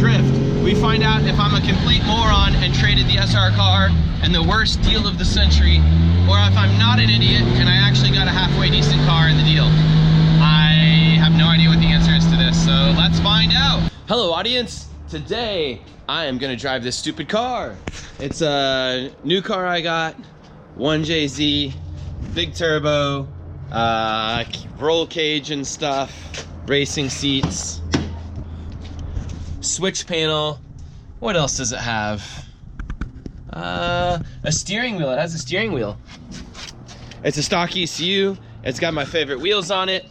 drift. We find out if I'm a complete moron and traded the SR car and the worst deal of the century, or if I'm not an idiot and I actually got a halfway decent car in the deal. I have no idea what the answer is to this, so let's find out. Hello audience, today I am gonna drive this stupid car. It's a new car I got, 1JZ, big turbo, roll cage and stuff, racing seats, switch panel. What else does it have? A steering wheel. It has a steering wheel. It's a stock ECU. It's got my favorite wheels on it,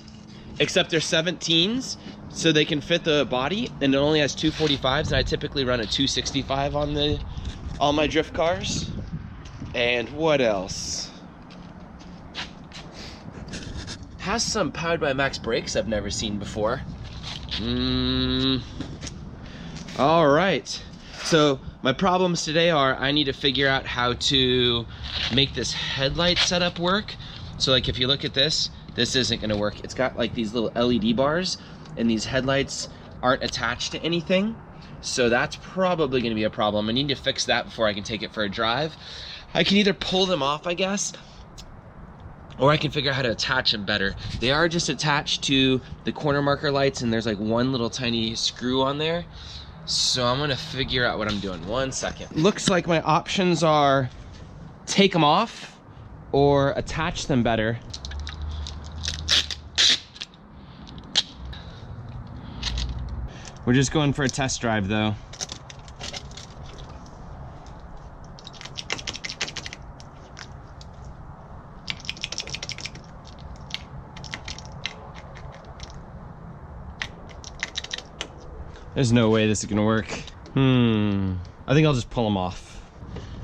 except they're 17s, so they can fit the body, and it only has 245s, and I typically run a 265 on all my drift cars. And what else? Has some powered by max brakes I've never seen before. All right. So my problems today are I need to figure out how to make this headlight setup work. So like if you look at this isn't gonna work. It's got like these little LED bars and these headlights aren't attached to anything. So that's probably gonna be a problem. I need to fix that before I can take it for a drive. I can either pull them off, I guess, or I can figure out how to attach them better. They are just attached to the corner marker lights, and there's like one little tiny screw on there. So I'm gonna figure out what I'm doing. 1 second. Looks like my options are take them off or attach them better. We're just going for a test drive though. There's no way this is gonna work. I think I'll just pull them off.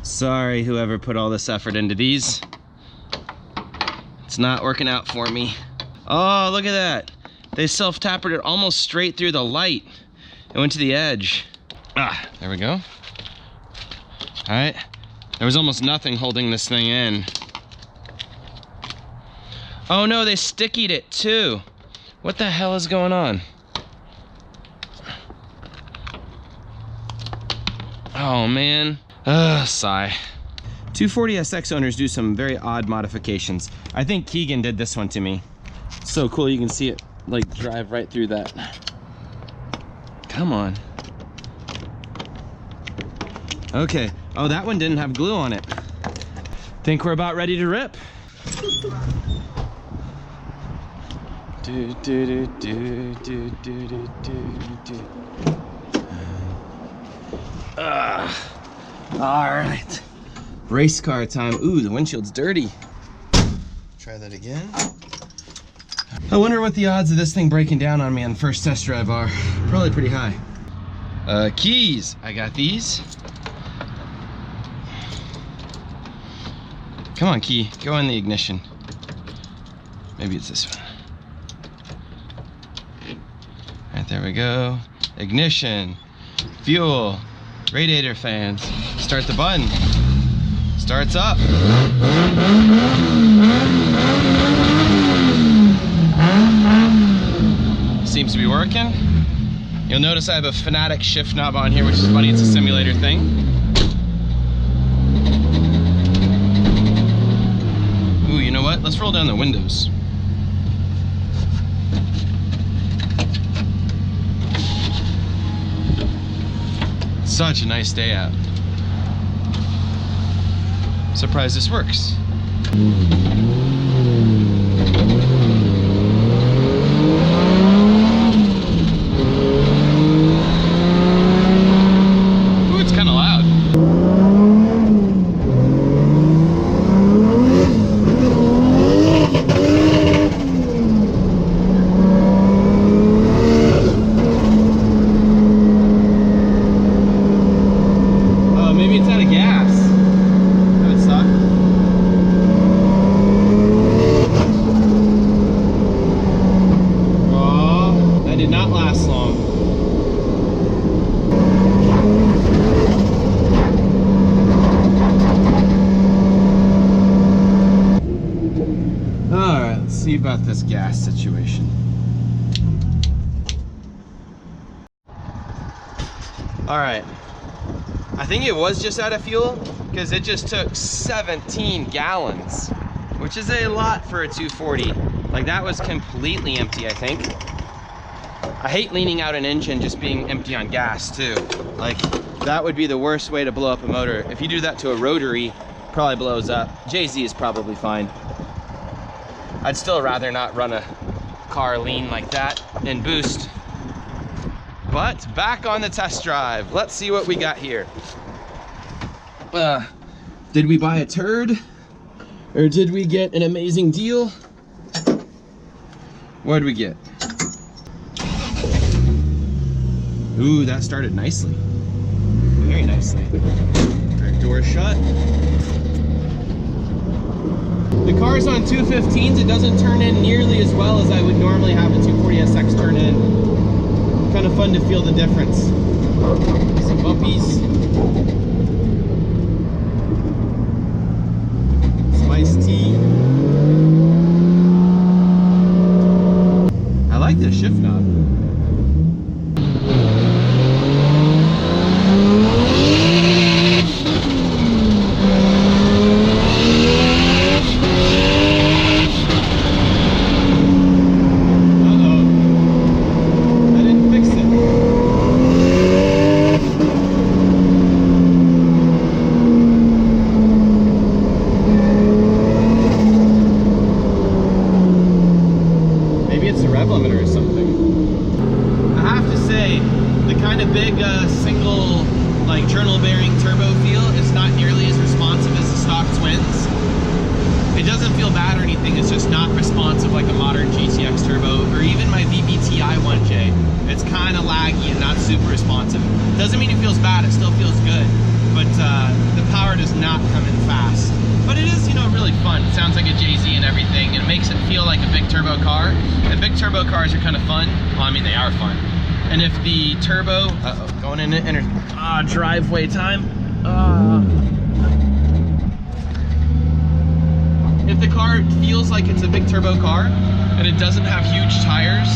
Sorry, whoever put all this effort into these. It's not working out for me. Oh, look at that. They self-tapered it almost straight through the light. It went to the edge. Ah, there we go. All right, there was almost nothing holding this thing in. Oh no, they stickied it too. What the hell is going on? Oh man, sigh. 240SX owners do some very odd modifications. I think Keegan did this one to me. So cool, you can see it like drive right through that. Come on. Okay, oh, that one didn't have glue on it. Think we're about ready to rip. All right, race car time. Ooh, the windshield's dirty. Try that again. I wonder what the odds of this thing breaking down on me on first test drive are. Probably pretty high. Keys, I got these. Come on, key, go in the ignition. Maybe it's this one. All right, there we go. Ignition, fuel, radiator fans. Start the button. Starts up. Seems to be working. You'll notice I have a Fanatic shift knob on here, which is funny, it's a simulator thing. Ooh, you know what? Let's roll down the windows. Such a nice day out. Surprised this works. Ooh, it's kind of loud. Maybe it's out of gas. That would suck. Oh, that did not last long. All right, let's see about this gas situation. All right, I think it was just out of fuel because it just took 17 gallons, which is a lot for a 240. Like that was completely empty, I think. I hate leaning out an engine just being empty on gas too. Like that would be the worst way to blow up a motor. If you do that to a rotary, probably blows up. JZ is probably fine. I'd still rather not run a car lean like that and boost. But back on the test drive. Let's see what we got here. Did we buy a turd? Or did we get an amazing deal? What did we get? Ooh, that started nicely. Very nicely. Rear door shut. The car's on 215s. It doesn't turn in nearly as well as I would normally have a 240SX turn in. Kind of fun to feel the difference. Some bumpies. Some iced tea. I like this shift knob. Doesn't mean it feels bad, it still feels good, but the power does not come in fast. But it is, you know, really fun. It sounds like a JZ and everything, and it makes it feel like a big turbo car. And big turbo cars are kind of fun. Well, I mean, they are fun. And if the turbo, going in driveway time. If the car feels like it's a big turbo car and it doesn't have huge tires,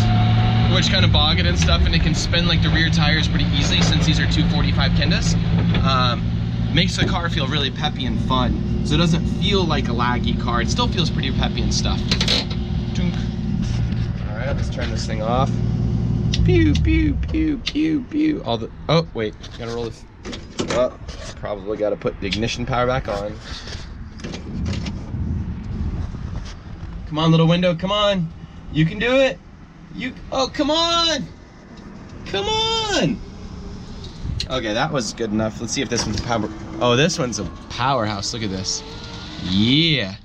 which kind of bog it and stuff, and it can spin like the rear tires pretty easily since these are 245 Kendas, makes the car feel really peppy and fun. So it doesn't feel like a laggy car. It still feels pretty peppy and stuff. All right, let's turn this thing off. Pew, pew, pew, pew, pew. Oh, wait, gotta roll this. Oh, probably gotta put the ignition power back on. Come on, little window, come on. You can do it. Oh, come on! Come on! Okay, that was good enough. Let's see if this one's power. Oh, this one's a powerhouse. Look at this. Yeah.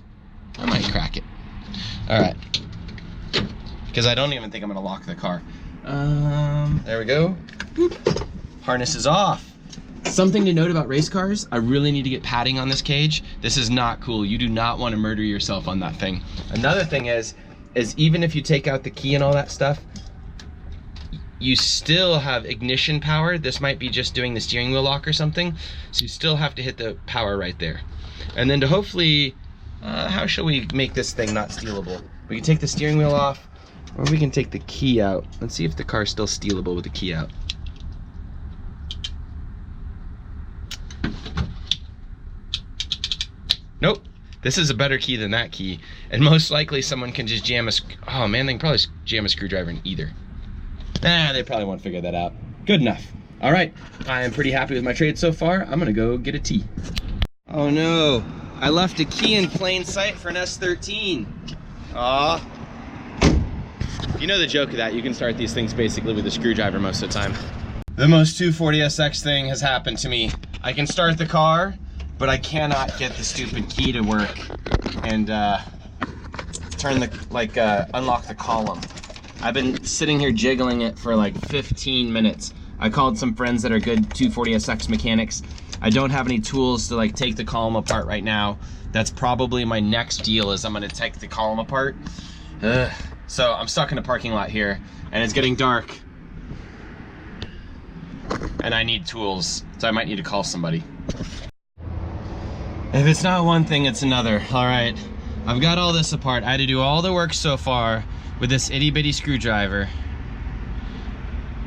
I might crack it. All right. Because I don't even think I'm gonna lock the car. There we go. Boop. Harness is off. Something to note about race cars, I really need to get padding on this cage. This is not cool. You do not want to murder yourself on that thing. Another thing is even if you take out the key and all that stuff, you still have ignition power. This might be just doing the steering wheel lock or something. So you still have to hit the power right there. And then to hopefully, how shall we make this thing not stealable? We can take the steering wheel off, or we can take the key out. Let's see if the car's still stealable with the key out. Nope. This is a better key than that key, and most likely someone can just jam a, oh man, they can probably jam a screwdriver in either. Nah, they probably won't figure that out. Good enough. All right, I am pretty happy with my trade so far. I'm gonna go get a tea. Oh no, I left a key in plain sight for an S13. Aw. You know the joke of that, you can start these things basically with a screwdriver most of the time. The most 240SX thing has happened to me. I can start the car, but I cannot get the stupid key to work and turn the, unlock the column. I've been sitting here jiggling it for like 15 minutes. I called some friends that are good 240SX mechanics. I don't have any tools to like take the column apart right now. That's probably my next deal, is I'm gonna take the column apart. So I'm stuck in a parking lot here and it's getting dark. And I need tools, so I might need to call somebody. If it's not one thing, it's another. All right, I've got all this apart. I had to do all the work so far with this itty bitty screwdriver.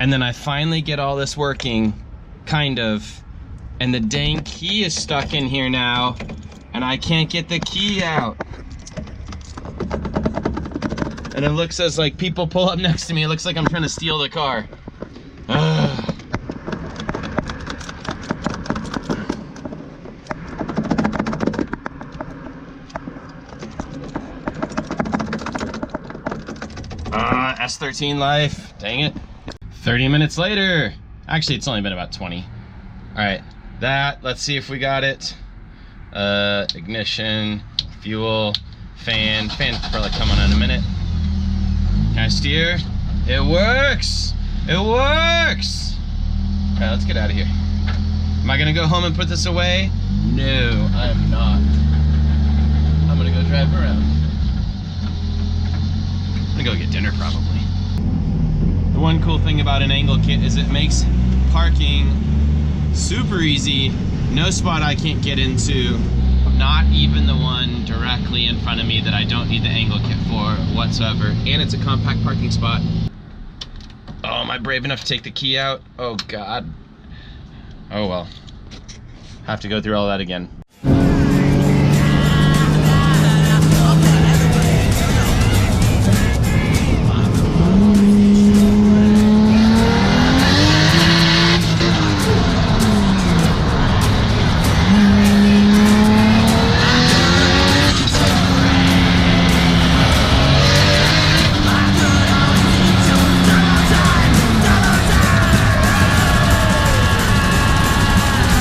And then I finally get all this working kind of. And the dang key is stuck in here now, and I can't get the key out. And it looks as like people pull up next to me, it looks like I'm trying to steal the car. Ugh. S13 life, dang it. 30 minutes later. Actually, it's only been about 20. All right, let's see if we got it. Ignition, fuel, fan probably coming in a minute. Can I steer? It works! It works! All right, let's get out of here. Am I gonna go home and put this away? No, I am not. I'm gonna go drive around. I'm gonna go get dinner probably. The one cool thing about an angle kit is it makes parking super easy. No spot I can't get into, not even the one directly in front of me that I don't need the angle kit for whatsoever. And it's a compact parking spot. Oh, am I brave enough to take the key out? Oh God. Oh well. Have to go through all that again.